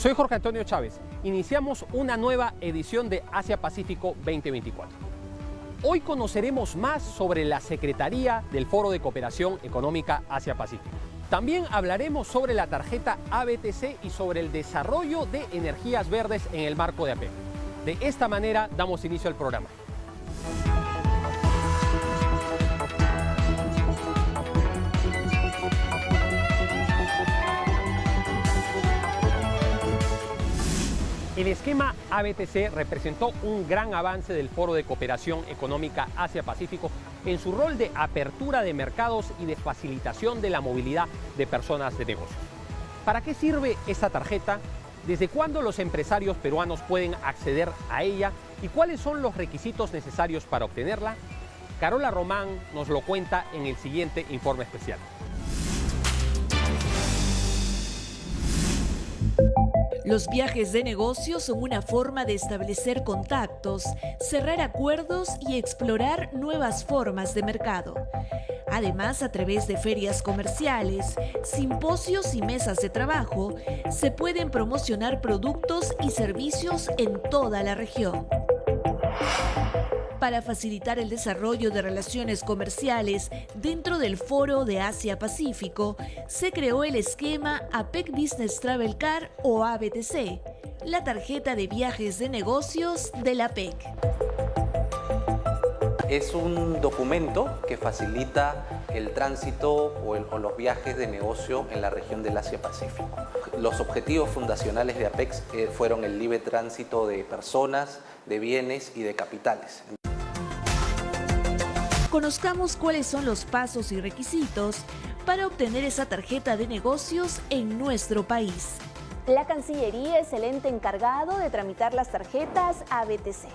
Soy Jorge Antonio Chávez. Iniciamos una nueva edición de Asia Pacífico 2024. Hoy conoceremos más sobre la Secretaría del Foro de Cooperación Económica Asia-Pacífico. También hablaremos sobre la tarjeta ABTC y sobre el desarrollo de energías verdes en el marco de APEC. De esta manera damos inicio al programa. El esquema ABTC representó un gran avance del Foro de Cooperación Económica Asia-Pacífico en su rol de apertura de mercados y de facilitación de la movilidad de personas de negocios. ¿Para qué sirve esta tarjeta? ¿Desde cuándo los empresarios peruanos pueden acceder a ella? ¿Y cuáles son los requisitos necesarios para obtenerla? Carola Román nos lo cuenta en el siguiente informe especial. Los viajes de negocios son una forma de establecer contactos, cerrar acuerdos y explorar nuevas formas de mercado. Además, a través de ferias comerciales, simposios y mesas de trabajo, se pueden promocionar productos y servicios en toda la región. Para facilitar el desarrollo de relaciones comerciales dentro del Foro de Asia-Pacífico, se creó el esquema APEC Business Travel Card o ABTC, la tarjeta de viajes de negocios de la APEC. Es un documento que facilita el tránsito o los viajes de negocio en la región del Asia-Pacífico. Los objetivos fundacionales de APEC fueron el libre tránsito de personas, de bienes y de capitales. Conozcamos cuáles son los pasos y requisitos para obtener esa tarjeta de negocios en nuestro país. La Cancillería es el ente encargado de tramitar las tarjetas ABTC.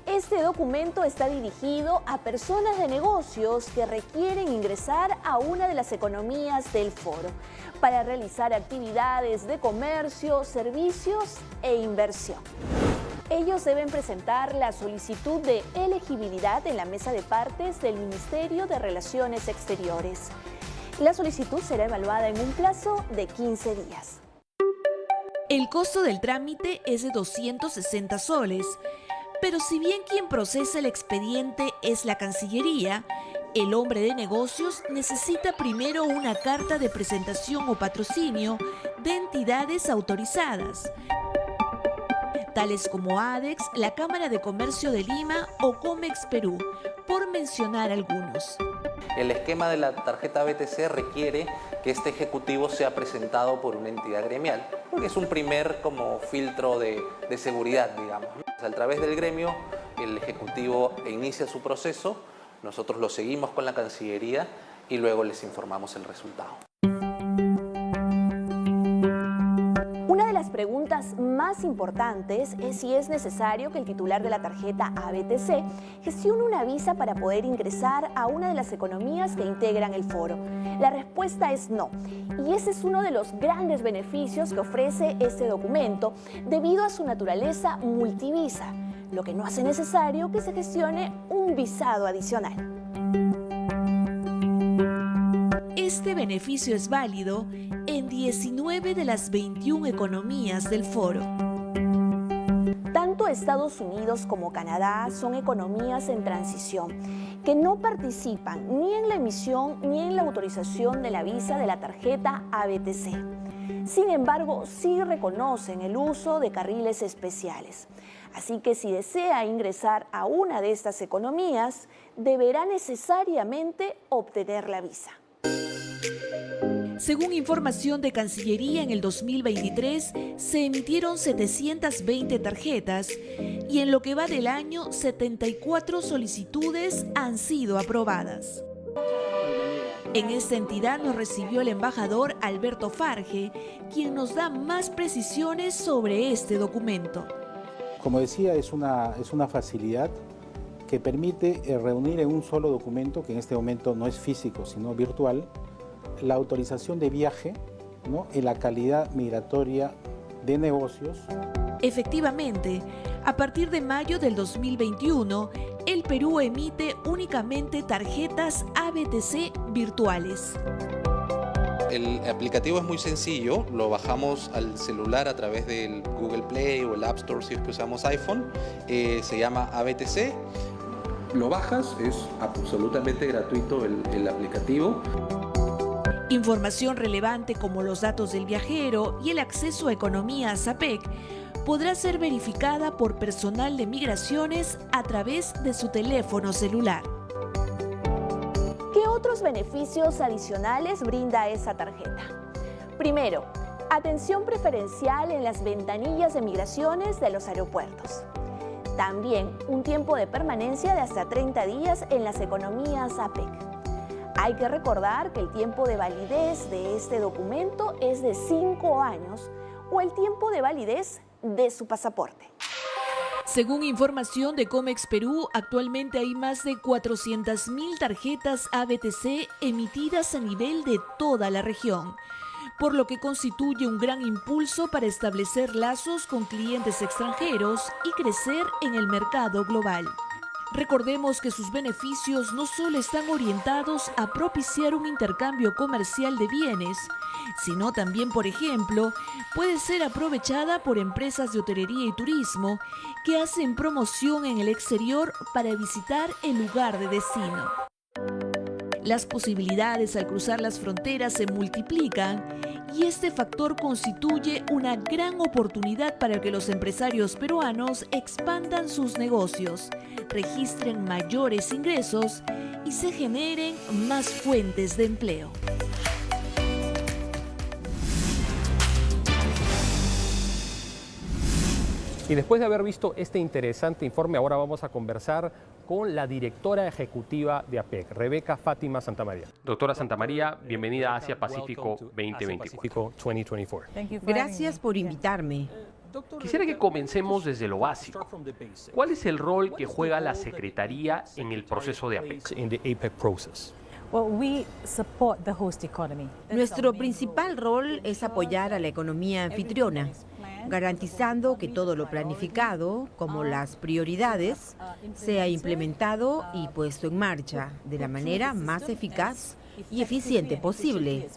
Este documento está dirigido a personas de negocios que requieren ingresar a una de las economías del foro para realizar actividades de comercio, servicios e inversión. Ellos deben presentar la solicitud de elegibilidad en la mesa de partes del Ministerio de Relaciones Exteriores. La solicitud será evaluada en un plazo de 15 días. El costo del trámite es de 260 soles, pero si bien quien procesa el expediente es la Cancillería, el hombre de negocios necesita primero una carta de presentación o patrocinio de entidades autorizadas, tales como ADEX, la Cámara de Comercio de Lima o Comex Perú, por mencionar algunos. El esquema de la tarjeta ABTC requiere que este ejecutivo sea presentado por una entidad gremial, porque es un primer filtro de seguridad, digamos. A través del gremio, el ejecutivo inicia su proceso, nosotros lo seguimos con la Cancillería y luego les informamos el resultado. Una de las preguntas más importantes es si es necesario que el titular de la tarjeta ABTC gestione una visa para poder ingresar a una de las economías que integran el foro. La respuesta es no, y ese es uno de los grandes beneficios que ofrece este documento debido a su naturaleza multivisa, lo que no hace necesario que se gestione un visado adicional. Este beneficio es válido en 19 de las 21 economías del foro. Tanto Estados Unidos como Canadá son economías en transición que no participan ni en la emisión ni en la autorización de la visa de la tarjeta ABTC. Sin embargo, sí reconocen el uso de carriles especiales. Así que si desea ingresar a una de estas economías, deberá necesariamente obtener la visa. Según información de Cancillería, en el 2023 se emitieron 720 tarjetas y en lo que va del año 74 solicitudes han sido aprobadas. En esta entidad nos recibió el embajador Alberto Farge, quien nos da más precisiones sobre este documento. Como decía, es una facilidad que permite reunir en un solo documento, que en este momento no es físico sino virtual, la autorización de viaje, ¿no?, y la calidad migratoria de negocios. Efectivamente, a partir de mayo del 2021, el Perú emite únicamente tarjetas ABTC virtuales. El aplicativo es muy sencillo, lo bajamos al celular a través del Google Play o el App Store si es que usamos iPhone, se llama ABTC. Lo bajas, es absolutamente gratuito el aplicativo. Información relevante como los datos del viajero y el acceso a economías APEC podrá ser verificada por personal de migraciones a través de su teléfono celular. ¿Qué otros beneficios adicionales brinda esa tarjeta? Primero, atención preferencial en las ventanillas de migraciones de los aeropuertos. También un tiempo de permanencia de hasta 30 días en las economías APEC. Hay que recordar que el tiempo de validez de este documento es de 5 años o el tiempo de validez de su pasaporte. Según información de Comex Perú, actualmente hay más de 400.000 tarjetas ABTC emitidas a nivel de toda la región, por lo que constituye un gran impulso para establecer lazos con clientes extranjeros y crecer en el mercado global. Recordemos que sus beneficios no solo están orientados a propiciar un intercambio comercial de bienes, sino también, por ejemplo, puede ser aprovechada por empresas de hotelería y turismo que hacen promoción en el exterior para visitar el lugar de destino. Las posibilidades al cruzar las fronteras se multiplican y este factor constituye una gran oportunidad para que los empresarios peruanos expandan sus negocios, registren mayores ingresos y se generen más fuentes de empleo. Y después de haber visto este interesante informe, ahora vamos a conversar con la directora ejecutiva de APEC, Rebeca Fátima Santamaría. Doctora Santamaría, bienvenida a Asia Pacífico 2024. Gracias por invitarme. Quisiera que comencemos desde lo básico. ¿Cuál es el rol que juega la Secretaría en el proceso de APEC? Nuestro principal rol es apoyar a la economía anfitriona, garantizando que todo lo planificado, como las prioridades, sea implementado y puesto en marcha de la manera más eficaz y eficiente posible.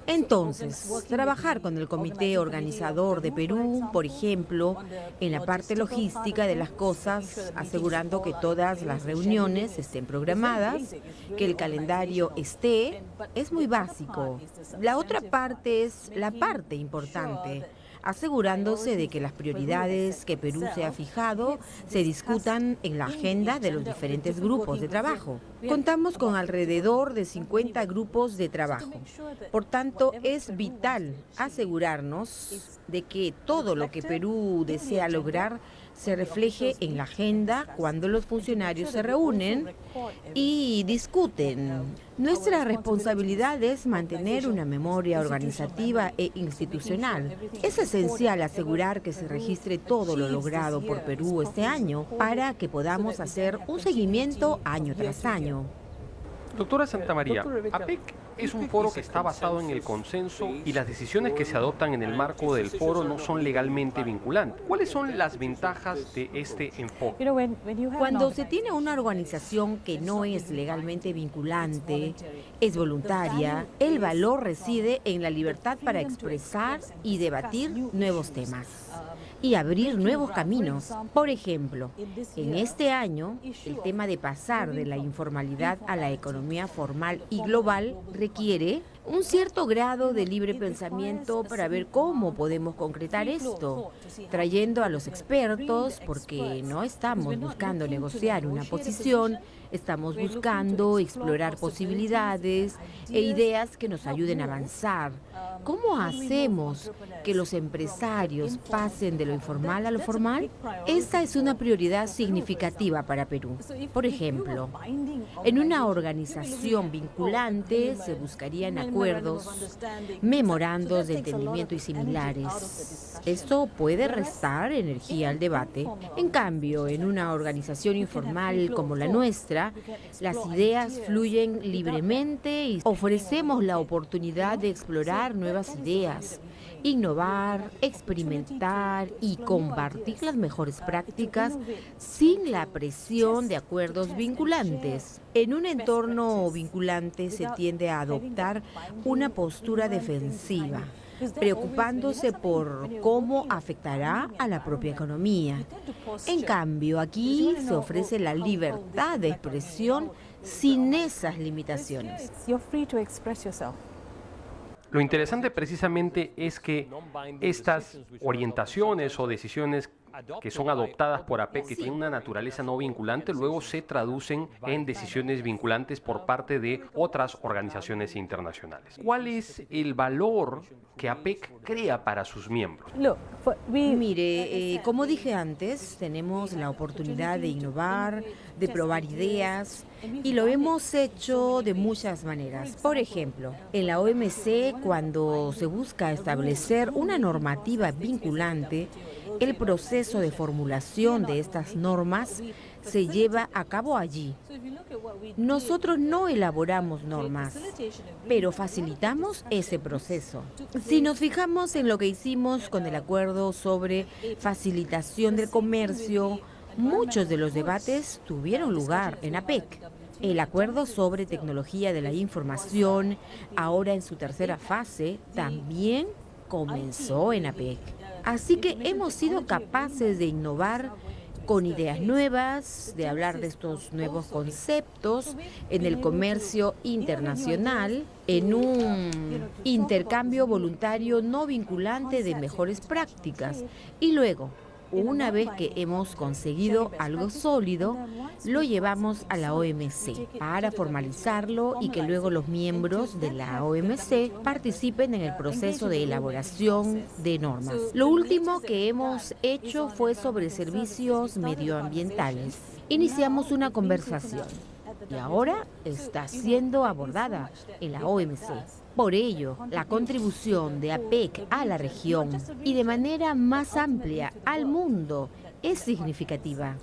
Entonces, trabajar con el comité organizador de Perú, por ejemplo, en la parte logística de las cosas, asegurando que todas las reuniones estén programadas, que el calendario esté, es muy básico. La otra parte es la parte importante, asegurándose de que las prioridades que Perú se ha fijado se discutan en la agenda de los diferentes grupos de trabajo. Contamos con alrededor de 50 grupos de trabajo. Por tanto, es vital asegurarnos de que todo lo que Perú desea lograr se refleje en la agenda cuando los funcionarios se reúnen y discuten. Nuestra responsabilidad es mantener una memoria organizativa e institucional. Es esencial asegurar que se registre todo lo logrado por Perú este año para que podamos hacer un seguimiento año tras año. Doctora Santamaría, APEC es un foro que está basado en el consenso y las decisiones que se adoptan en el marco del foro no son legalmente vinculantes. ¿Cuáles son las ventajas de este enfoque? Cuando se tiene una organización que no es legalmente vinculante, es voluntaria, el valor reside en la libertad para expresar y debatir nuevos temas y abrir nuevos caminos. Por ejemplo, en este año, el tema de pasar de la informalidad a la economía formal y global requiere un cierto grado de libre pensamiento para ver cómo podemos concretar esto, trayendo a los expertos, porque no estamos buscando negociar una posición, estamos buscando explorar posibilidades e ideas que nos ayuden a avanzar. ¿Cómo hacemos que los empresarios pasen de lo informal a lo formal? Esta es una prioridad significativa para Perú. Por ejemplo, en una organización vinculante se buscarían acuerdos, memorandos de entendimiento y similares. Esto puede restar energía al debate. En cambio, en una organización informal como la nuestra, las ideas fluyen libremente y ofrecemos la oportunidad de explorar nuevas ideas, innovar, experimentar y compartir las mejores prácticas sin la presión de acuerdos vinculantes. En un entorno vinculante se tiende a adoptar una postura defensiva, preocupándose por cómo afectará a la propia economía. En cambio, aquí se ofrece la libertad de expresión sin esas limitaciones. Lo interesante precisamente es que estas orientaciones o decisiones que son adoptadas por APEC, que tienen una naturaleza no vinculante, luego se traducen en decisiones vinculantes por parte de otras organizaciones internacionales. ¿Cuál es el valor que APEC crea para sus miembros? Mire, como dije antes, tenemos la oportunidad de innovar, de probar ideas, y lo hemos hecho de muchas maneras. Por ejemplo, en la OMC, cuando se busca establecer una normativa vinculante, el proceso de formulación de estas normas se lleva a cabo allí. Nosotros no elaboramos normas, pero facilitamos ese proceso. Si nos fijamos en lo que hicimos con el acuerdo sobre facilitación del comercio, muchos de los debates tuvieron lugar en APEC. El acuerdo sobre tecnología de la información, ahora en su tercera fase, también comenzó en APEC. Así que hemos sido capaces de innovar con ideas nuevas, de hablar de estos nuevos conceptos en el comercio internacional, en un intercambio voluntario no vinculante de mejores prácticas. Y luego, una vez que hemos conseguido algo sólido, lo llevamos a la OMC para formalizarlo y que luego los miembros de la OMC participen en el proceso de elaboración de normas. Lo último que hemos hecho fue sobre servicios medioambientales. Iniciamos una conversación y ahora está siendo abordada en la OMC. Por ello, la contribución de APEC a la región y de manera más amplia al mundo es significativa.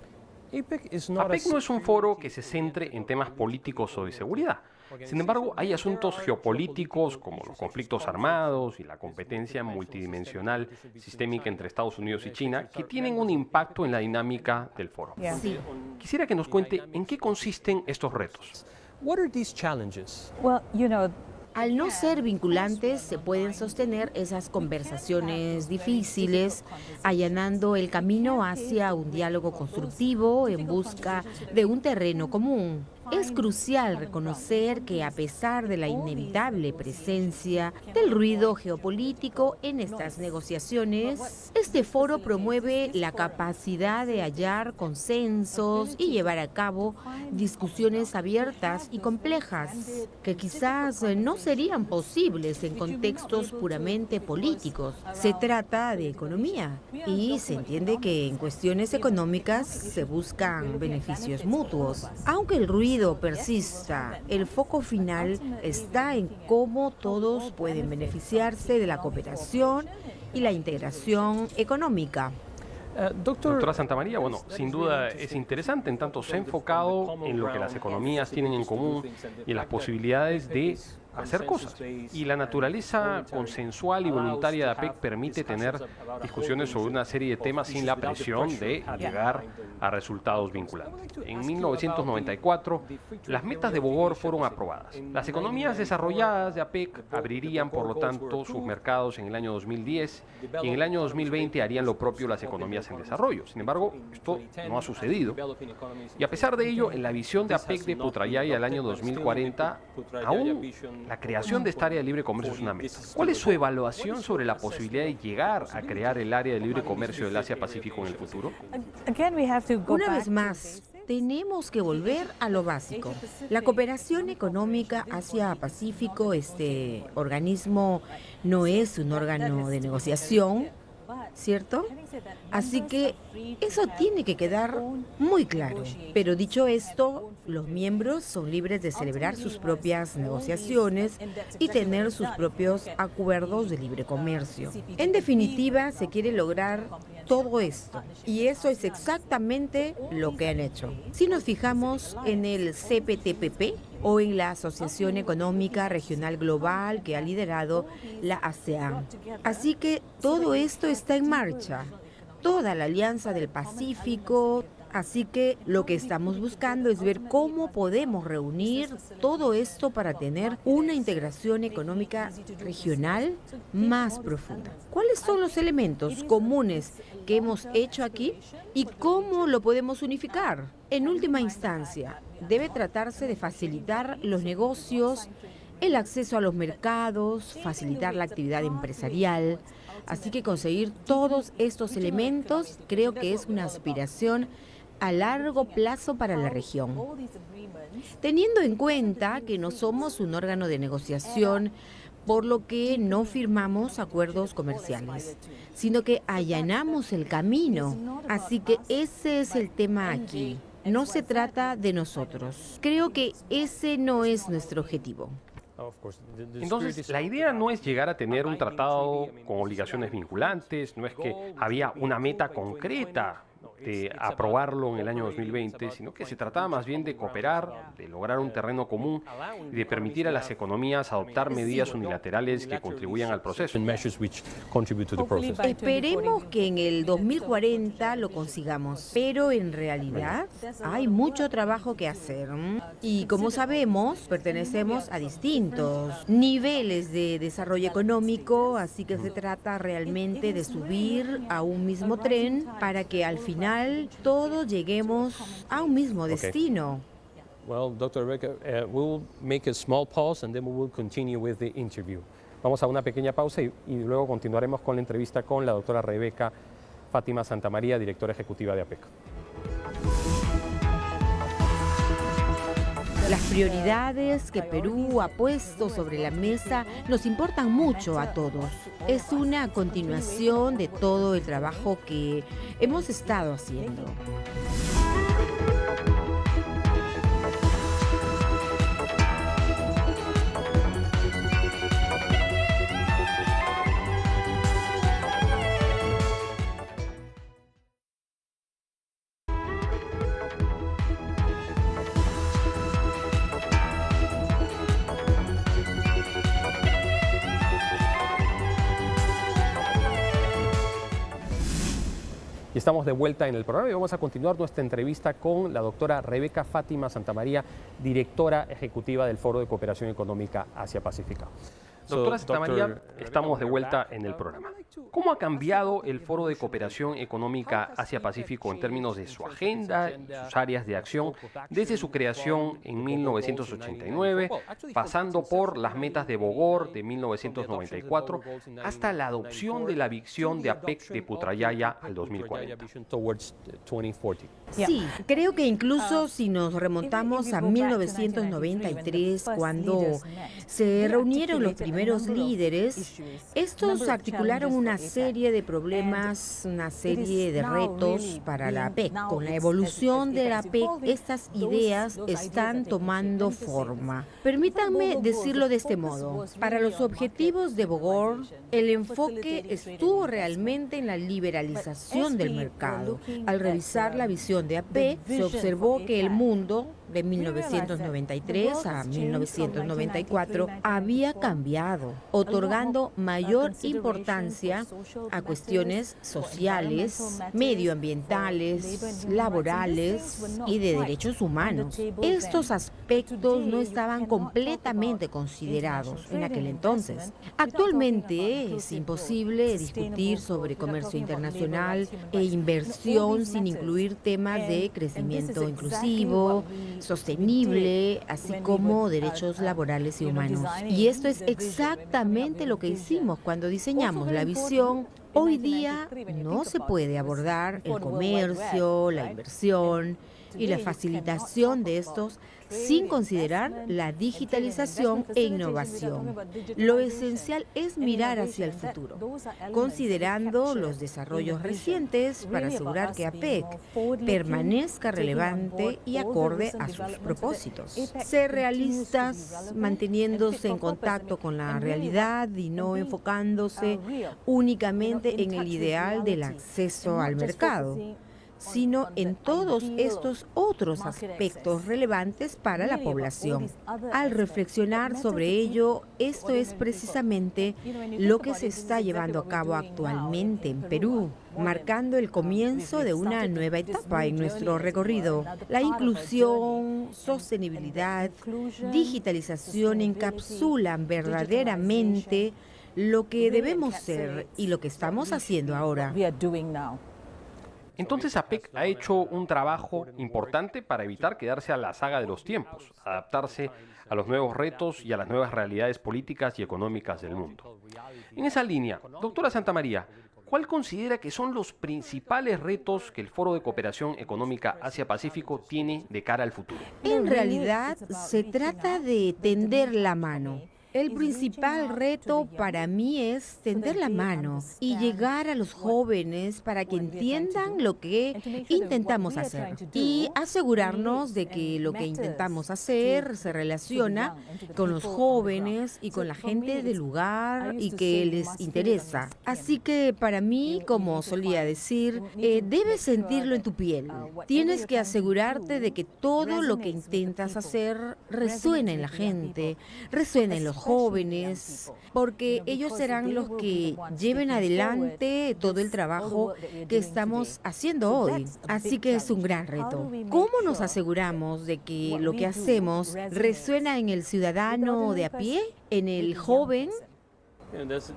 APEC no es un foro que se centre en temas políticos o de seguridad. Sin embargo, hay asuntos geopolíticos como los conflictos armados y la competencia multidimensional sistémica entre Estados Unidos y China que tienen un impacto en la dinámica del foro. Sí. Quisiera que nos cuente en qué consisten estos retos. Al no ser vinculantes, se pueden sostener esas conversaciones difíciles, allanando el camino hacia un diálogo constructivo en busca de un terreno común. Es crucial reconocer que a pesar de la inevitable presencia del ruido geopolítico en estas negociaciones, este foro promueve la capacidad de hallar consensos y llevar a cabo discusiones abiertas y complejas, que quizás no serían posibles en contextos puramente políticos. Se trata de economía y se entiende que en cuestiones económicas se buscan beneficios mutuos. Aunque el ruido persista, el foco final está en cómo todos pueden beneficiarse de la cooperación y la integración económica. Doctora Santamaría, bueno, sin duda es interesante, en tanto se ha enfocado en lo que las economías tienen en común y en las posibilidades de hacer cosas. Y la naturaleza consensual y voluntaria de APEC permite tener discusiones sobre una serie de temas sin la presión de llegar a resultados vinculantes. En 1994, las metas de Bogor fueron aprobadas. Las economías desarrolladas de APEC abrirían, por lo tanto, sus mercados en el año 2010 y en el año 2020 harían lo propio las economías en desarrollo. Sin embargo, esto no ha sucedido. Y a pesar de ello, en la visión de APEC de Putrajaya al año 2040, aún la creación de esta área de libre comercio es una meta. ¿Cuál es su evaluación sobre la posibilidad de llegar a crear el área de libre comercio del Asia-Pacífico en el futuro? Una vez más, tenemos que volver a lo básico. La cooperación económica Asia-Pacífico, este organismo no es un órgano de negociación, ¿cierto? Así que eso tiene que quedar muy claro. Pero dicho esto, los miembros son libres de celebrar sus propias negociaciones y tener sus propios acuerdos de libre comercio. En definitiva, se quiere lograr todo esto. Y eso es exactamente lo que han hecho. Si nos fijamos en el CPTPP, o en la Asociación Económica Regional Global que ha liderado la ASEAN. Así que todo esto está en marcha, toda la Alianza del Pacífico. Así que lo que estamos buscando es ver cómo podemos reunir todo esto para tener una integración económica regional más profunda. ¿Cuáles son los elementos comunes que hemos hecho aquí y cómo lo podemos unificar? En última instancia, debe tratarse de facilitar los negocios, el acceso a los mercados, facilitar la actividad empresarial. Así que conseguir todos estos elementos creo que es una aspiración a largo plazo para la región. Teniendo en cuenta que no somos un órgano de negociación, por lo que no firmamos acuerdos comerciales, sino que allanamos el camino. Así que ese es el tema aquí. No se trata de nosotros. Creo que ese no es nuestro objetivo. Entonces, la idea no es llegar a tener un tratado con obligaciones vinculantes, no es que había una meta concreta de aprobarlo en el año 2020, sino que se trataba más bien de cooperar, de lograr un terreno común y de permitir a las economías adoptar medidas unilaterales que contribuyan al proceso. Esperemos que en el 2040 lo consigamos, pero en realidad hay mucho trabajo que hacer. Y como sabemos, pertenecemos a distintos niveles de desarrollo económico, así que se trata realmente de subir a un mismo tren para que al final todos lleguemos a un mismo destino. Well, Dr. Rebecca, we'll make a small pause and then we will continue with the interview. Vamos a una pequeña pausa y luego continuaremos con la entrevista con la doctora Rebeca Fátima Santamaría, directora ejecutiva de APEC. Las prioridades que Perú ha puesto sobre la mesa nos importan mucho a todos. Es una continuación de todo el trabajo que hemos estado haciendo. Y estamos de vuelta en el programa y vamos a continuar nuestra entrevista con la doctora Rebeca Fátima Santamaría, directora ejecutiva del Foro de Cooperación Económica Asia-Pacífico. Doctora Santamaría, estamos de vuelta en el programa. ¿Cómo ha cambiado el Foro de Cooperación Económica Asia-Pacífico en términos de su agenda y sus áreas de acción desde su creación en 1989, pasando por las metas de Bogor de 1994, hasta la adopción de la visión de APEC de Putrajaya al 2040? Sí, creo que incluso si nos remontamos a 1993, cuando se reunieron los primeros líderes, estos articularon una serie de problemas, una serie de retos para la APEC. Con la evolución de la APEC, estas ideas están tomando forma. Permítanme decirlo de este modo. Para los objetivos de Bogor, el enfoque estuvo realmente en la liberalización del mercado. Al revisar la visión de APEC, se observó que el mundo de 1993 a 1994 había cambiado, otorgando mayor importancia a cuestiones sociales, medioambientales, laborales y de derechos humanos. Estos aspectos no estaban completamente considerados en aquel entonces. Actualmente es imposible discutir sobre comercio internacional e inversión sin incluir temas de crecimiento inclusivo, sostenible, así como derechos laborales y humanos. Y esto es exactamente lo que hicimos cuando diseñamos la visión. Hoy día no se puede abordar el comercio, la inversión y la facilitación de estos sin considerar la digitalización e innovación. Lo esencial es mirar hacia el futuro, considerando los desarrollos recientes para asegurar que APEC permanezca relevante y acorde a sus propósitos. Ser realistas, manteniéndose en contacto con la realidad y no enfocándose únicamente en el ideal del acceso al mercado. sino en todos estos otros aspectos relevantes para la población. Al reflexionar sobre ello, esto es precisamente lo que se está llevando a cabo actualmente en Perú, marcando el comienzo de una nueva etapa en nuestro recorrido. La inclusión, sostenibilidad, digitalización encapsulan verdaderamente lo que debemos ser y lo que estamos haciendo ahora. Entonces APEC ha hecho un trabajo importante para evitar quedarse a la saga de los tiempos, adaptarse a los nuevos retos y a las nuevas realidades políticas y económicas del mundo. En esa línea, doctora Santamaría, ¿cuál considera que son los principales retos que el Foro de Cooperación Económica Asia-Pacífico tiene de cara al futuro? En realidad, se trata de tender la mano. El principal reto para mí es tender la mano y llegar a los jóvenes para que entiendan lo que intentamos hacer y asegurarnos de que lo que intentamos hacer se relaciona con los jóvenes y con la gente del lugar y que les interesa. Así que para mí, como solía decir, debes sentirlo en tu piel. Tienes que asegurarte de que todo lo que intentas hacer resuena en la gente, resuena en los jóvenes, porque ellos serán los que lleven adelante todo el trabajo que estamos haciendo hoy. Así que es un gran reto. ¿Cómo nos aseguramos de que lo que hacemos resuena en el ciudadano de a pie, en el joven? Eso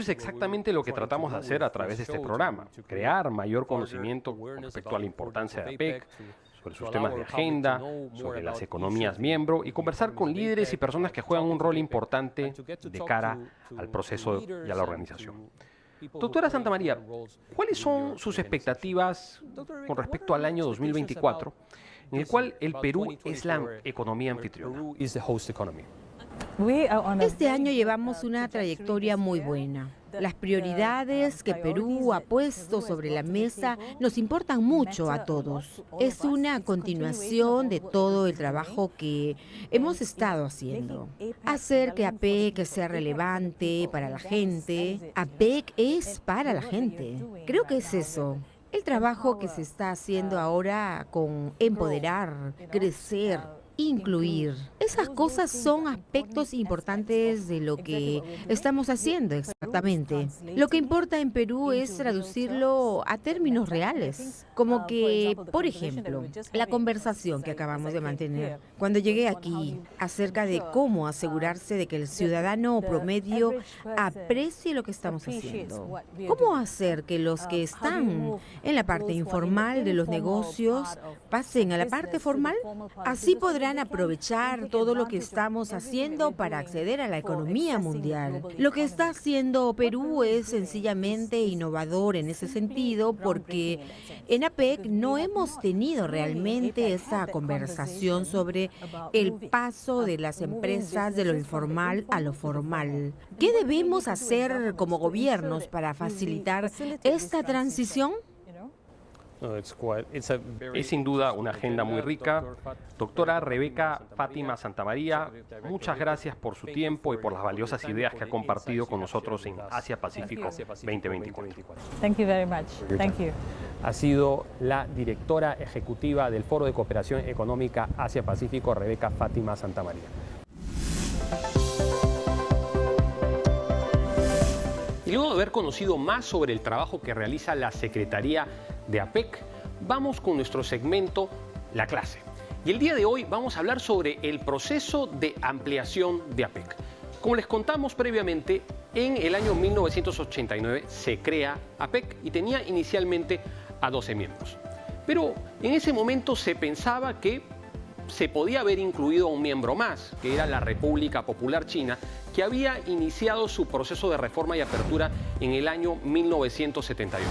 es exactamente lo que tratamos de hacer a través de este programa, crear mayor conocimiento con respecto a la importancia de APEC, sobre sus temas de agenda, sobre las economías miembro y conversar con líderes y personas que juegan un rol importante de cara al proceso y a la organización. Doctora Santamaría, ¿cuáles son sus expectativas con respecto al año 2024, en el cual el Perú es la economía anfitriona? Este año llevamos una trayectoria muy buena. Las prioridades que Perú ha puesto sobre la mesa nos importan mucho a todos. Es una continuación de todo el trabajo que hemos estado haciendo. Hacer que APEC sea relevante para la gente. APEC es para la gente. Creo que es eso. El trabajo que se está haciendo ahora con empoderar, crecer, incluir. Esas cosas son aspectos importantes de lo que estamos haciendo exactamente. Lo que importa en Perú es traducirlo a términos reales. Como que, por ejemplo, la conversación que acabamos de mantener. Cuando llegué aquí acerca de cómo asegurarse de que el ciudadano promedio aprecie lo que estamos haciendo. ¿Cómo hacer que los que están en la parte informal de los negocios pasen a la parte formal? Así podrán aprovechar todo lo que estamos haciendo para acceder a la economía mundial. Lo que está haciendo Perú es sencillamente innovador en ese sentido porque en APEC no hemos tenido realmente esa conversación sobre el paso de las empresas de lo informal a lo formal. ¿Qué debemos hacer como gobiernos para facilitar esta transición? Es sin duda una agenda muy rica. Doctora Rebeca Fátima Santamaría, muchas gracias por su tiempo y por las valiosas ideas que ha compartido con nosotros en Asia Pacífico 2024. Thank you very much. Thank you. Ha sido la directora ejecutiva del Foro de Cooperación Económica Asia Pacífico, Rebeca Fátima Santamaría. Y luego de haber conocido más sobre el trabajo que realiza la Secretaría de APEC, vamos con nuestro segmento La Clase. Y el día de hoy vamos a hablar sobre el proceso de ampliación de APEC. Como les contamos previamente, en el año 1989 se crea APEC y tenía inicialmente a 12 miembros. Pero en ese momento se pensaba que se podía haber incluido a un miembro más, que era la República Popular China, que había iniciado su proceso de reforma y apertura en el año 1978.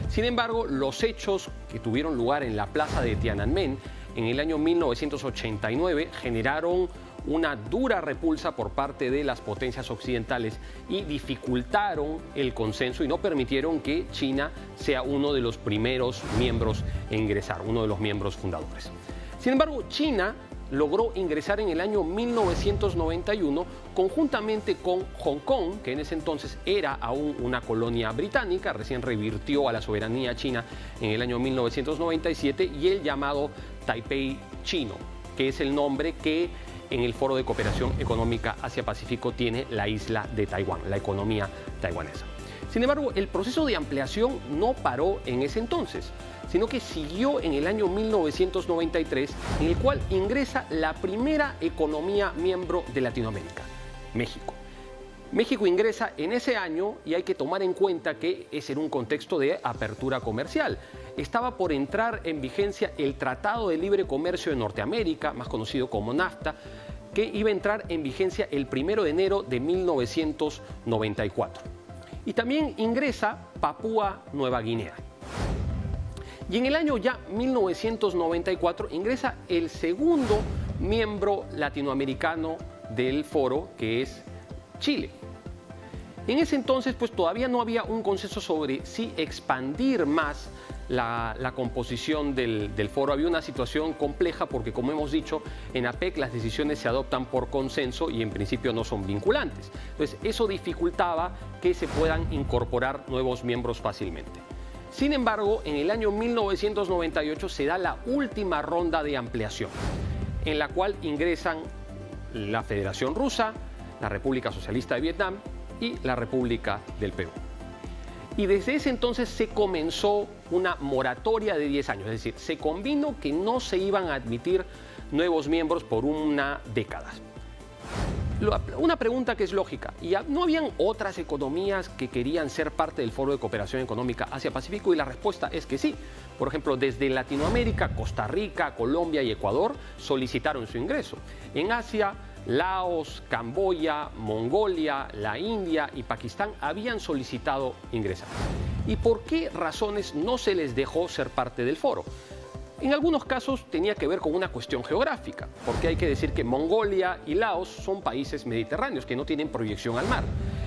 Sin embargo, los hechos que tuvieron lugar en la plaza de Tiananmen en el año 1989 generaron una dura repulsa por parte de las potencias occidentales y dificultaron el consenso y no permitieron que China sea uno de los primeros miembros en ingresar, uno de los miembros fundadores. Sin embargo, China logró ingresar en el año 1991 conjuntamente con Hong Kong, que en ese entonces era aún una colonia británica, recién revirtió a la soberanía china en el año 1997, y el llamado Taipei chino, que es el nombre que en el Foro de Cooperación Económica Asia-Pacífico tiene la isla de Taiwán, la economía taiwanesa. Sin embargo, el proceso de ampliación no paró en ese entonces, sino que siguió en el año 1993, en el cual ingresa la primera economía miembro de Latinoamérica, México. México ingresa en ese año y hay que tomar en cuenta que es en un contexto de apertura comercial. Estaba por entrar en vigencia el Tratado de Libre Comercio de Norteamérica, más conocido como NAFTA, que iba a entrar en vigencia el 1 de enero de 1994. Y también ingresa Papúa Nueva Guinea. Y en el año ya 1994 ingresa el segundo miembro latinoamericano del foro, que es Chile. En ese entonces, pues todavía no había un consenso sobre si expandir más la composición del foro. Había una situación compleja porque, como hemos dicho, en APEC las decisiones se adoptan por consenso y en principio no son vinculantes. Entonces, eso dificultaba que se puedan incorporar nuevos miembros fácilmente. Sin embargo, en el año 1998 se da la última ronda de ampliación, en la cual ingresan la Federación Rusa, la República Socialista de Vietnam y la República del Perú. Y desde ese entonces se comenzó una moratoria de 10 años, es decir, se convino que no se iban a admitir nuevos miembros por una década. Una pregunta que es lógica, ¿y no habían otras economías que querían ser parte del Foro de Cooperación Económica Asia-Pacífico? Y la respuesta es que sí. Por ejemplo, desde Latinoamérica, Costa Rica, Colombia y Ecuador solicitaron su ingreso. En Asia, Laos, Camboya, Mongolia, la India y Pakistán habían solicitado ingresar. ¿Y por qué razones no se les dejó ser parte del foro? En algunos casos tenía que ver con una cuestión geográfica, porque hay que decir que Mongolia y Laos son países mediterráneos que no tienen proyección al mar.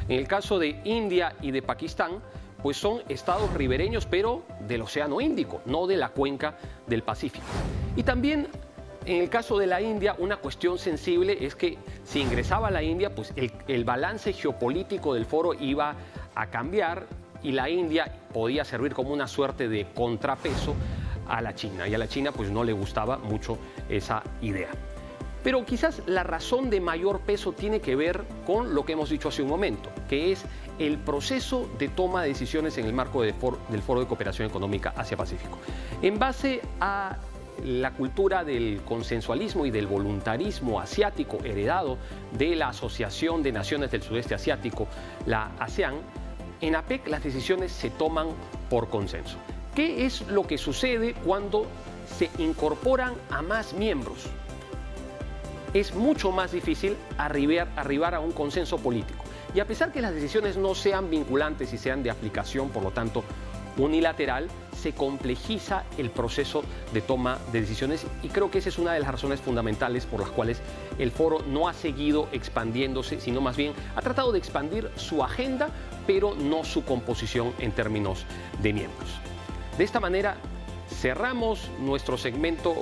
En el caso de India y de Pakistán, pues son estados ribereños, pero del Océano Índico, no de la cuenca del Pacífico. Y también en el caso de la India, una cuestión sensible es que si ingresaba la India, pues el balance geopolítico del foro iba a cambiar y la India podía servir como una suerte de contrapeso a la China. Y a la China pues no le gustaba mucho esa idea. Pero quizás la razón de mayor peso tiene que ver con lo que hemos dicho hace un momento, que es el proceso de toma de decisiones en el marco del Foro de Cooperación Económica Asia-Pacífico. En base a la cultura del consensualismo y del voluntarismo asiático heredado de la Asociación de Naciones del Sudeste Asiático, la ASEAN, en APEC las decisiones se toman por consenso. ¿Qué es lo que sucede cuando se incorporan a más miembros? Es mucho más difícil arribar a un consenso político. Y a pesar que las decisiones no sean vinculantes y sean de aplicación, por lo tanto, unilateral, se complejiza el proceso de toma de decisiones y creo que esa es una de las razones fundamentales por las cuales el foro no ha seguido expandiéndose, sino más bien ha tratado de expandir su agenda, pero no su composición en términos de miembros. De esta manera cerramos nuestro segmento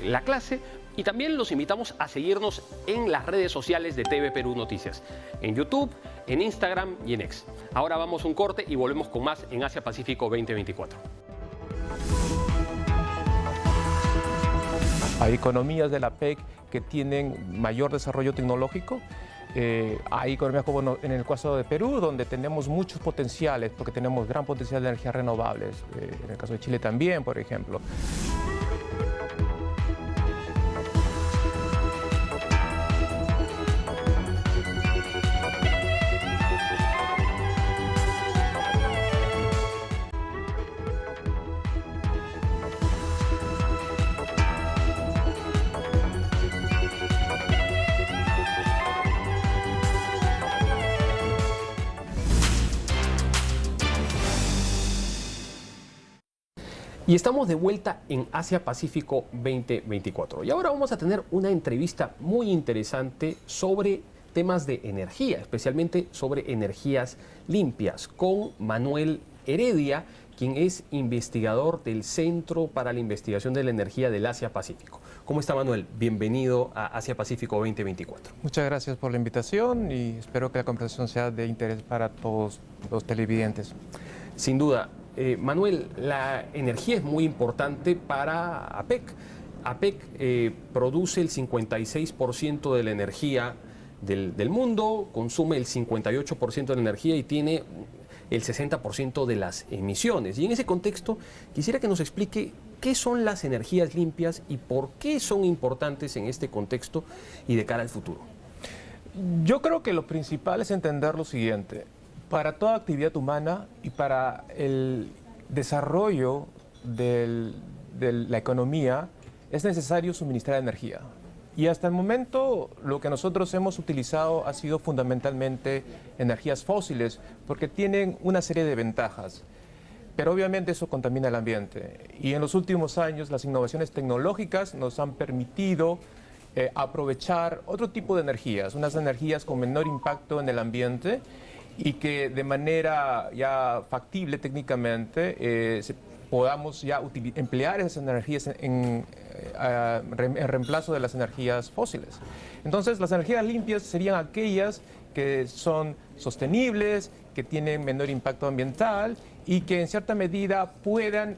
La Clase y también los invitamos a seguirnos en las redes sociales de TV Perú Noticias, en YouTube, en Instagram y en X. Ahora vamos a un corte y volvemos con más en Asia Pacífico 2024. Hay economías de la PEC que tienen mayor desarrollo tecnológico. Hay economías como en el caso de Perú, donde tenemos muchos potenciales, porque tenemos gran potencial de energías renovables. En el caso de Chile también, por ejemplo. Y estamos de vuelta en Asia Pacífico 2024. Y ahora vamos a tener una entrevista muy interesante sobre temas de energía, especialmente sobre energías limpias, con Manuel Heredia, quien es investigador del Centro para la Investigación de la Energía del Asia Pacífico. ¿Cómo está, Manuel? Bienvenido a Asia Pacífico 2024. Muchas gracias por la invitación y espero que la conversación sea de interés para todos los televidentes. Sin duda. Manuel, la energía es muy importante para APEC. APEC produce el 56% de la energía del mundo, consume el 58% de la energía y tiene el 60% de las emisiones. Y en ese contexto, quisiera que nos explique qué son las energías limpias y por qué son importantes en este contexto y de cara al futuro. Yo creo que lo principal es entender lo siguiente. Para toda actividad humana y para el desarrollo de la economía es necesario suministrar energía. Y hasta el momento lo que nosotros hemos utilizado ha sido fundamentalmente energías fósiles porque tienen una serie de ventajas. Pero obviamente eso contamina el ambiente. Y en los últimos años las innovaciones tecnológicas nos han permitido aprovechar otro tipo de energías, unas energías con menor impacto en el ambiente y que de manera ya factible técnicamente podamos ya emplear esas energías en reemplazo de las energías fósiles. Entonces, las energías limpias serían aquellas que son sostenibles, que tienen menor impacto ambiental y que en cierta medida puedan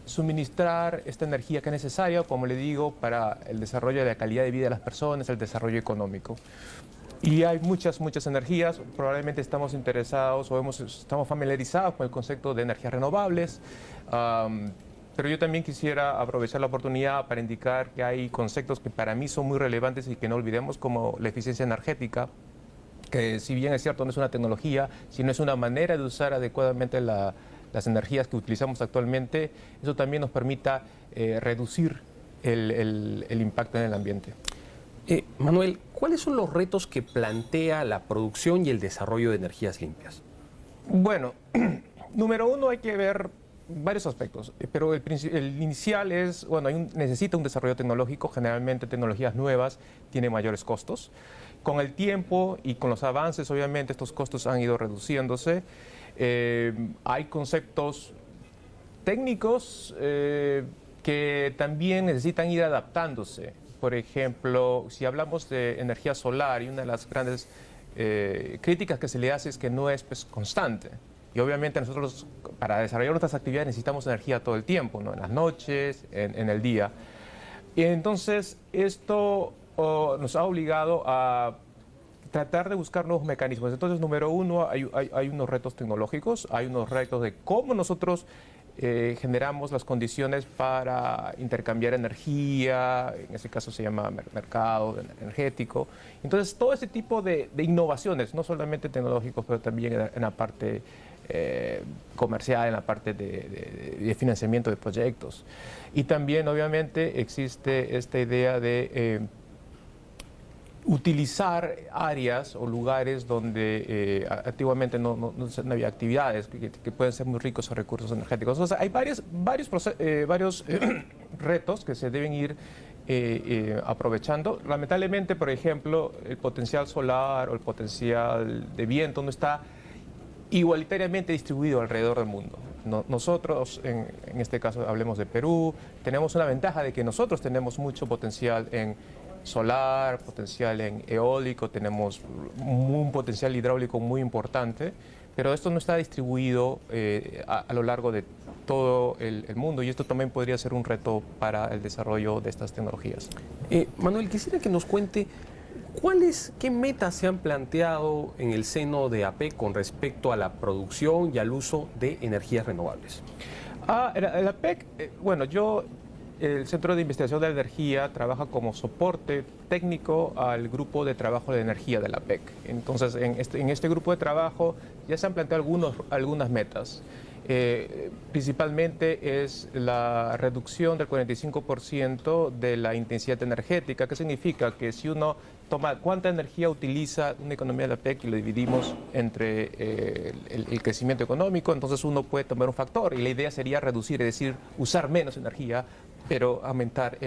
suministrar esta energía que es necesaria, como le digo, para el desarrollo de la calidad de vida de las personas, el desarrollo económico. Y hay muchas energías, probablemente estamos interesados o estamos familiarizados con el concepto de energías renovables, pero yo también quisiera aprovechar la oportunidad para indicar que hay conceptos que para mí son muy relevantes y que no olvidemos, como la eficiencia energética, que si bien es cierto no es una tecnología, sino es una manera de usar adecuadamente las energías que utilizamos actualmente, eso también nos permita reducir el impacto en el ambiente. Manuel, ¿cuáles son los retos que plantea la producción y el desarrollo de energías limpias? Bueno, número uno, hay que ver varios aspectos, pero el inicial es, bueno, necesita un desarrollo tecnológico, generalmente tecnologías nuevas tienen mayores costos. Con el tiempo y con los avances, obviamente, estos costos han ido reduciéndose. Hay conceptos técnicos que también necesitan ir adaptándose. Por ejemplo, si hablamos de energía solar, y una de las grandes críticas que se le hace es que no es constante. Y obviamente nosotros, para desarrollar nuestras actividades, necesitamos energía todo el tiempo, ¿no? En las noches, en el día. Y entonces, esto nos ha obligado a tratar de buscar nuevos mecanismos. Entonces, número uno, hay unos retos tecnológicos, hay unos retos de cómo nosotros generamos las condiciones para intercambiar energía, en ese caso se llama mercado energético. Entonces, todo ese tipo de innovaciones, no solamente tecnológicos, pero también en la parte comercial, en la parte de financiamiento de proyectos. Y también, obviamente, existe esta idea de utilizar áreas o lugares donde antiguamente no había actividades que pueden ser muy ricos en recursos energéticos. Entonces, hay varios retos que se deben ir aprovechando. Lamentablemente, por ejemplo, el potencial solar o el potencial de viento no está igualitariamente distribuido alrededor del mundo. Nosotros, en este caso hablemos de Perú, tenemos una ventaja de que nosotros tenemos mucho potencial en solar, potencial en eólico, tenemos un potencial hidráulico muy importante, pero esto no está distribuido a lo largo de todo el mundo y esto también podría ser un reto para el desarrollo de estas tecnologías. Manuel, quisiera que nos cuente qué metas se han planteado en el seno de APEC con respecto a la producción y al uso de energías renovables. El APEC, el Centro de Investigación de la Energía trabaja como soporte técnico al grupo de trabajo de energía de la APEC. Entonces, en este grupo de trabajo ya se han planteado algunas metas. Principalmente es la reducción del 45% de la intensidad energética, que significa que si uno toma cuánta energía utiliza una economía de la APEC y lo dividimos entre el crecimiento económico, entonces uno puede tomar un factor y la idea sería reducir, es decir, usar menos energía, pero aumentar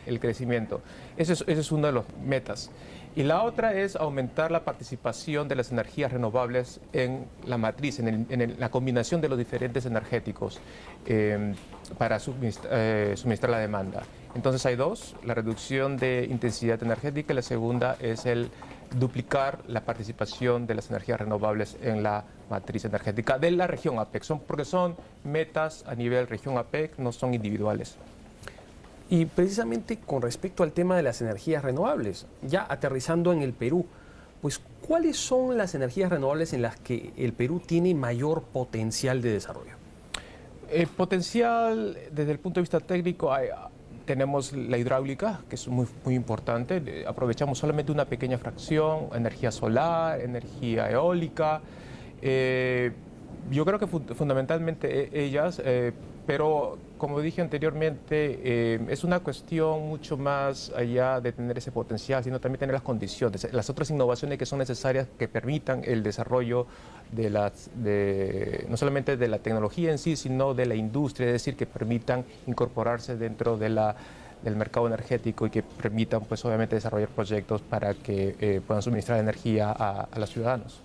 el crecimiento. Ese es uno de los metas. Y la otra es aumentar la participación de las energías renovables en la matriz, en la combinación de los diferentes energéticos para suministrar la demanda. Entonces hay dos, la reducción de intensidad energética y la segunda es el duplicar la participación de las energías renovables en la matriz energética de la región APEC, porque son metas a nivel región APEC, no son individuales. Y precisamente con respecto al tema de las energías renovables, ya aterrizando en el Perú, pues ¿cuáles son las energías renovables en las que el Perú tiene mayor potencial de desarrollo? Potencial desde el punto de vista técnico, tenemos la hidráulica, que es muy importante. Aprovechamos solamente una pequeña fracción, energía solar, energía eólica. Yo creo que fundamentalmente ellas, pero como dije anteriormente, es una cuestión mucho más allá de tener ese potencial, sino también tener las condiciones, las otras innovaciones que son necesarias que permitan el desarrollo no solamente de la tecnología en sí, sino de la industria, es decir, que permitan incorporarse dentro de del mercado energético y que permitan, pues obviamente, desarrollar proyectos para que puedan suministrar energía a los ciudadanos.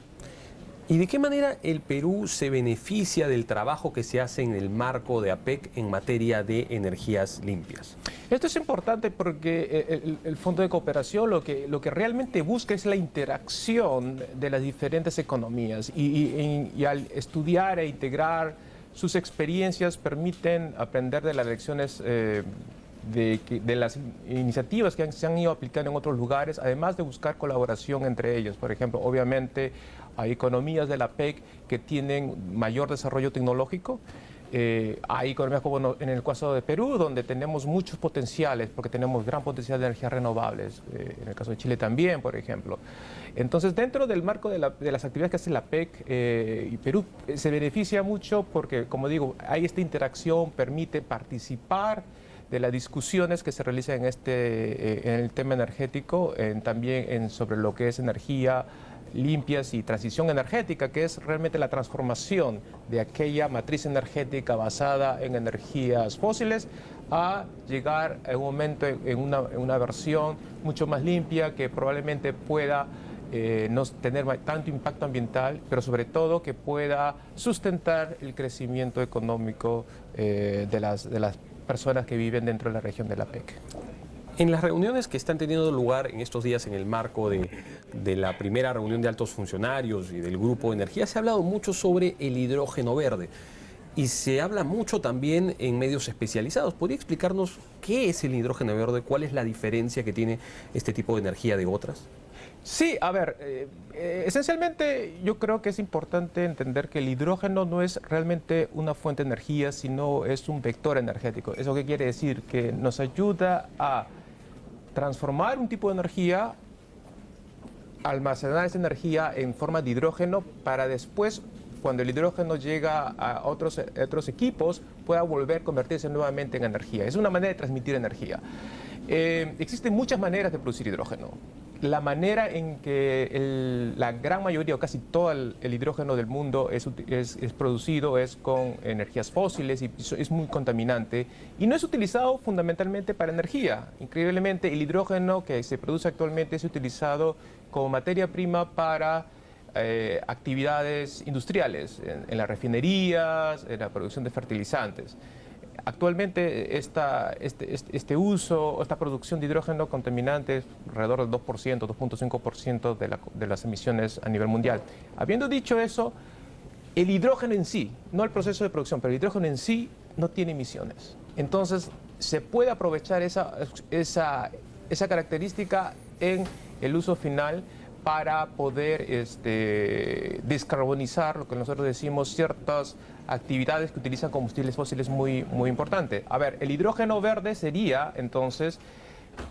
¿Y de qué manera el Perú se beneficia del trabajo que se hace en el marco de APEC en materia de energías limpias? Esto es importante porque el Fondo de Cooperación lo que realmente busca es la interacción de las diferentes economías y al estudiar e integrar sus experiencias permiten aprender de las lecciones de las iniciativas que se han ido aplicando en otros lugares, además de buscar colaboración entre ellos. Por ejemplo, obviamente hay economías de la PEC que tienen mayor desarrollo tecnológico. Hay economías como en el caso de Perú, donde tenemos muchos potenciales, porque tenemos gran potencial de energías renovables. En el caso de Chile también, por ejemplo. Entonces, dentro del marco de las actividades que hace la PEC, y Perú se beneficia mucho porque, como digo, hay esta interacción, permite participar de las discusiones que se realizan en el tema energético, también sobre lo que es energía limpias y transición energética, que es realmente la transformación de aquella matriz energética basada en energías fósiles a llegar en un momento en una versión mucho más limpia que probablemente pueda no tener tanto impacto ambiental, pero sobre todo que pueda sustentar el crecimiento económico de las personas que viven dentro de la región de la PEC. En las reuniones que están teniendo lugar en estos días en el marco de la primera reunión de altos funcionarios y del Grupo de Energía, se ha hablado mucho sobre el hidrógeno verde y se habla mucho también en medios especializados. ¿Podría explicarnos qué es el hidrógeno verde? ¿Cuál es la diferencia que tiene este tipo de energía de otras? Sí, a ver, esencialmente yo creo que es importante entender que el hidrógeno no es realmente una fuente de energía, sino es un vector energético. ¿Eso qué quiere decir? Que nos ayuda a transformar un tipo de energía, almacenar esa energía en forma de hidrógeno para después, cuando el hidrógeno llega a otros equipos, pueda volver a convertirse nuevamente en energía. Es una manera de transmitir energía. Existen muchas maneras de producir hidrógeno. La manera en que la gran mayoría o casi todo el hidrógeno del mundo es producido es con energías fósiles y es muy contaminante y no es utilizado fundamentalmente para energía. Increíblemente, el hidrógeno que se produce actualmente es utilizado como materia prima para actividades industriales, en las refinerías, en la producción de fertilizantes. Actualmente este uso, esta producción de hidrógeno contaminante es alrededor del 2%, 2.5% de las emisiones a nivel mundial. Habiendo dicho eso, el hidrógeno en sí, no el proceso de producción, pero el hidrógeno en sí no tiene emisiones. Entonces, se puede aprovechar esa característica en el uso final para poder descarbonizar, lo que nosotros decimos, ciertas actividades que utilizan combustibles fósiles muy importantes. A ver, el hidrógeno verde sería, entonces,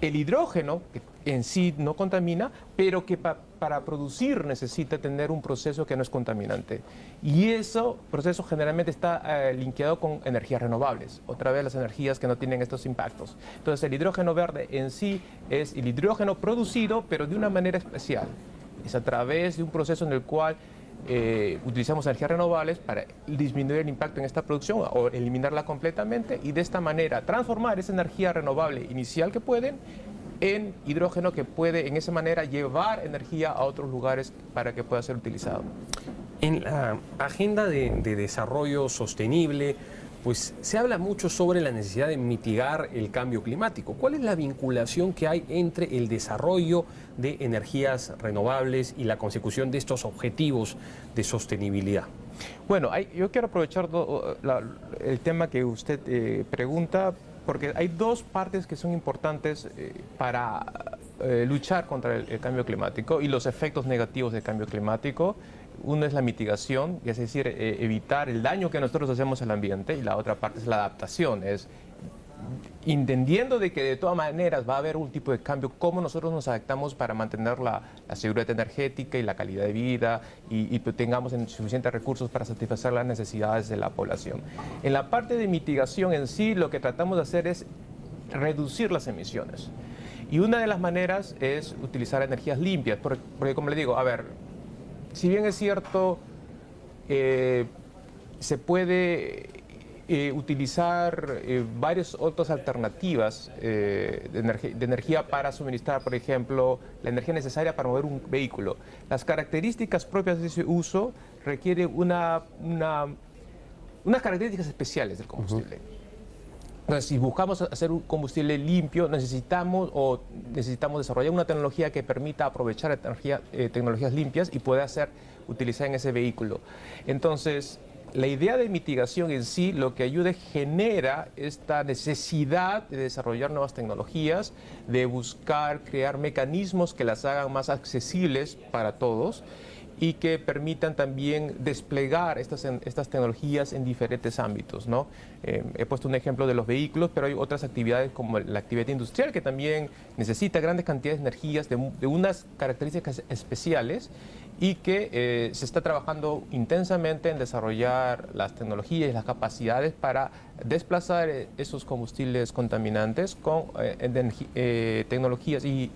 el hidrógeno que en sí no contamina, pero que para producir necesita tener un proceso que no es contaminante. Y ese proceso generalmente está linkeado con energías renovables, otra vez las energías que no tienen estos impactos. Entonces el hidrógeno verde en sí es el hidrógeno producido, pero de una manera especial. Es a través de un proceso en el cual utilizamos energías renovables para disminuir el impacto en esta producción o eliminarla completamente y de esta manera transformar esa energía renovable inicial que pueden en hidrógeno que puede en esa manera llevar energía a otros lugares para que pueda ser utilizado. En la agenda de desarrollo sostenible, pues se habla mucho sobre la necesidad de mitigar el cambio climático. ¿Cuál es la vinculación que hay entre el desarrollo de energías renovables y la consecución de estos objetivos de sostenibilidad? Bueno, yo quiero aprovechar el tema que usted pregunta, porque hay dos partes que son importantes para luchar contra el cambio climático y los efectos negativos del cambio climático. Uno es la mitigación, es decir, evitar el daño que nosotros hacemos al ambiente, y la otra parte es la adaptación, es entendiendo de que de todas maneras va a haber un tipo de cambio, cómo nosotros nos adaptamos para mantener la seguridad energética y la calidad de vida y tengamos suficientes recursos para satisfacer las necesidades de la población. En la parte de mitigación en sí, lo que tratamos de hacer es reducir las emisiones. Y una de las maneras es utilizar energías limpias, porque como le digo, a ver, si bien es cierto, se puede utilizar varias otras alternativas de energía para suministrar, por ejemplo, la energía necesaria para mover un vehículo. Las características propias de ese uso requieren unas características especiales del combustible. Entonces, si buscamos hacer un combustible limpio, necesitamos desarrollar una tecnología que permita aprovechar tecnologías limpias y pueda ser utilizada en ese vehículo. Entonces, la idea de mitigación en sí lo que ayuda genera esta necesidad de desarrollar nuevas tecnologías, de buscar crear mecanismos que las hagan más accesibles para todos y que permitan también desplegar estas tecnologías en diferentes ámbitos, ¿no? He puesto un ejemplo de los vehículos, pero hay otras actividades como la actividad industrial que también necesita grandes cantidades de energías de unas características especiales y que se está trabajando intensamente en desarrollar las tecnologías y las capacidades para desplazar esos combustibles contaminantes con tecnologías y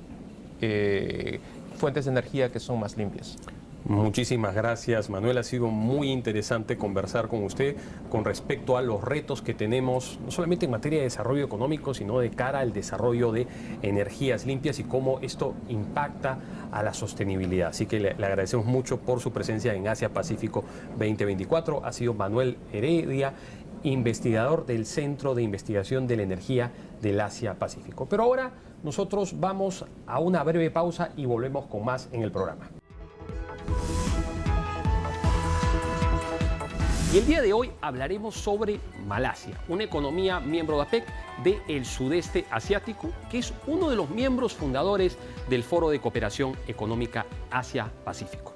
fuentes de energía que son más limpias. Muchísimas gracias, Manuel. Ha sido muy interesante conversar con usted con respecto a los retos que tenemos, no solamente en materia de desarrollo económico, sino de cara al desarrollo de energías limpias y cómo esto impacta a la sostenibilidad. Así que le agradecemos mucho por su presencia en Asia Pacífico 2024. Ha sido Manuel Heredia, investigador del Centro de Investigación de la Energía del Asia Pacífico. Pero ahora nosotros vamos a una breve pausa y volvemos con más en el programa. Y el día de hoy hablaremos sobre Malasia, una economía miembro de APEC del sudeste asiático, que es uno de los miembros fundadores del Foro de Cooperación Económica Asia-Pacífico.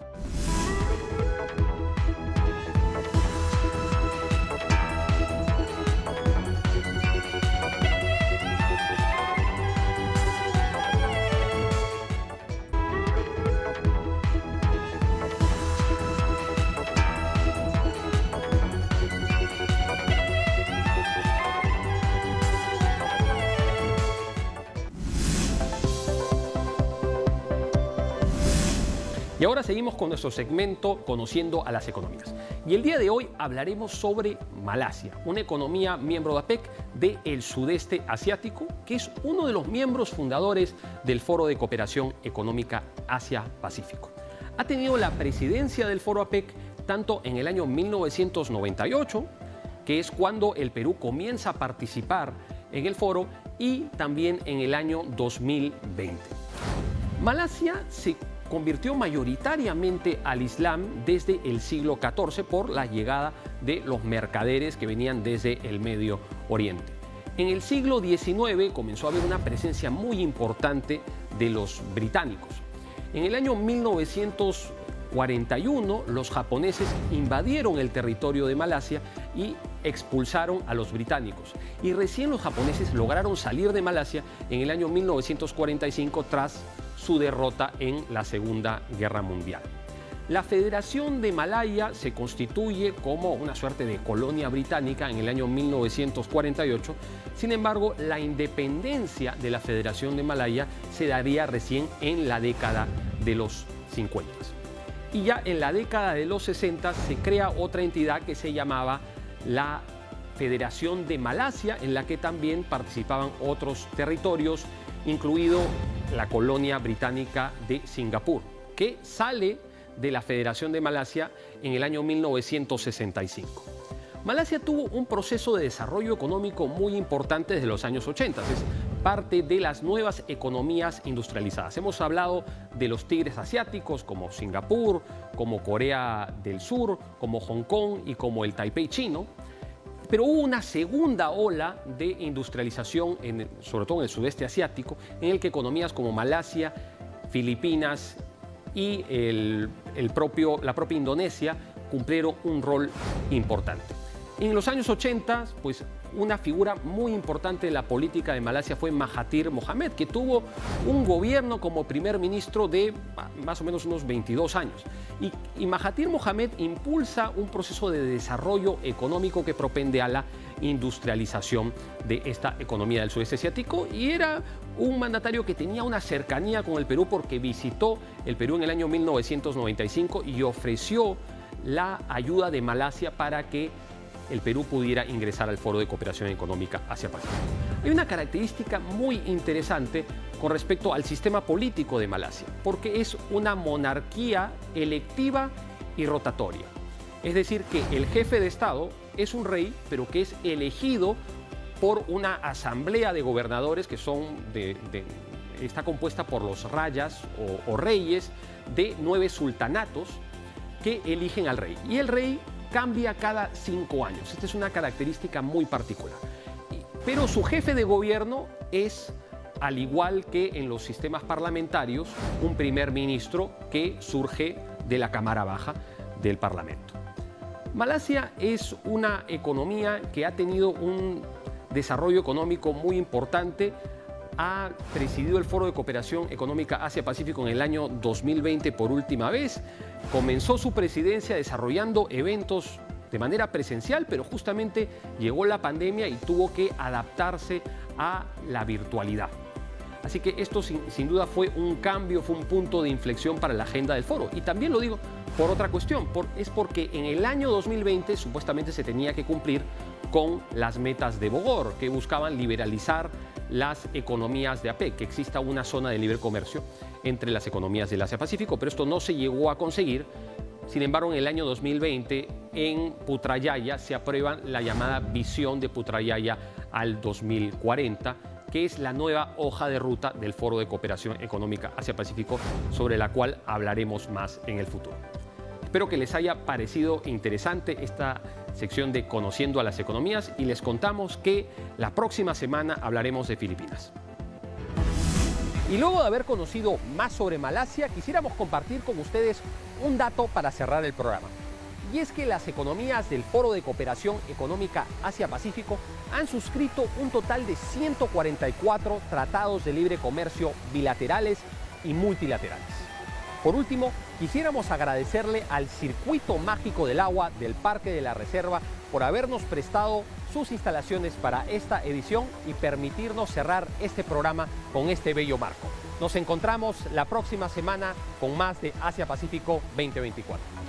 Y ahora seguimos con nuestro segmento Conociendo a las Economías. Y el día de hoy hablaremos sobre Malasia, una economía miembro de APEC del sudeste asiático, que es uno de los miembros fundadores del Foro de Cooperación Económica Asia-Pacífico. Ha tenido la presidencia del Foro APEC tanto en el año 1998, que es cuando el Perú comienza a participar en el foro, y también en el año 2020. Malasia se convirtió mayoritariamente al Islam desde el siglo XIV por la llegada de los mercaderes que venían desde el Medio Oriente. En el siglo XIX comenzó a haber una presencia muy importante de los británicos. En el año 1941 los japoneses invadieron el territorio de Malasia y expulsaron a los británicos. Y recién los japoneses lograron salir de Malasia en el año 1945 tras su derrota en la Segunda Guerra Mundial. La Federación de Malaya se constituye como una suerte de colonia británica en el año 1948. Sin embargo, la independencia de la Federación de Malaya se daría recién en la década de los 50. Y ya en la década de los 60 se crea otra entidad que se llamaba la Federación de Malasia, en la que también participaban otros territorios, incluido la colonia británica de Singapur, que sale de la Federación de Malasia en el año 1965. Malasia tuvo un proceso de desarrollo económico muy importante desde los años 80. Es parte de las nuevas economías industrializadas. Hemos hablado de los tigres asiáticos como Singapur, como Corea del Sur, como Hong Kong y como el Taipei chino. Pero hubo una segunda ola de industrialización, sobre todo en el sudeste asiático, en el que economías como Malasia, Filipinas y la propia Indonesia cumplieron un rol importante. En los años 80, pues una figura muy importante de la política de Malasia fue Mahathir Mohamad, que tuvo un gobierno como primer ministro de más o menos unos 22 años. Y Mahathir Mohamad impulsa un proceso de desarrollo económico que propende a la industrialización de esta economía del sudeste asiático, y era un mandatario que tenía una cercanía con el Perú porque visitó el Perú en el año 1995 y ofreció la ayuda de Malasia para que el Perú pudiera ingresar al Foro de Cooperación Económica Asia-Pacífico. Hay una característica muy interesante con respecto al sistema político de Malasia, porque es una monarquía electiva y rotatoria. Es decir, que el jefe de Estado es un rey, pero que es elegido por una asamblea de gobernadores que está compuesta por los rayas o reyes de 9 sultanatos que eligen al rey. Y el rey cambia cada 5 años. Esta es una característica muy particular. Pero su jefe de gobierno es, al igual que en los sistemas parlamentarios, un primer ministro que surge de la Cámara Baja del Parlamento. Malasia es una economía que ha tenido un desarrollo económico muy importante. Ha presidido el Foro de Cooperación Económica Asia-Pacífico en el año 2020 por última vez. Comenzó su presidencia desarrollando eventos de manera presencial, pero justamente llegó la pandemia y tuvo que adaptarse a la virtualidad. Así que esto sin duda fue un cambio, fue un punto de inflexión para la agenda del foro. Y también lo digo por otra cuestión, es porque en el año 2020 supuestamente se tenía que cumplir con las metas de Bogor, que buscaban liberalizar las economías de APEC, que exista una zona de libre comercio entre las economías del Asia-Pacífico, pero esto no se llegó a conseguir. Sin embargo, en el año 2020, en Putrajaya, se aprueba la llamada Visión de Putrajaya al 2040, que es la nueva hoja de ruta del Foro de Cooperación Económica Asia-Pacífico, sobre la cual hablaremos más en el futuro. Espero que les haya parecido interesante esta sección de Conociendo a las Economías y les contamos que la próxima semana hablaremos de Filipinas. Y luego de haber conocido más sobre Malasia, quisiéramos compartir con ustedes un dato para cerrar el programa. Y es que las economías del Foro de Cooperación Económica Asia-Pacífico han suscrito un total de 144 tratados de libre comercio bilaterales y multilaterales. Por último, quisiéramos agradecerle al Circuito Mágico del Agua del Parque de la Reserva por habernos prestado sus instalaciones para esta edición y permitirnos cerrar este programa con este bello marco. Nos encontramos la próxima semana con más de Asia Pacífico 2024.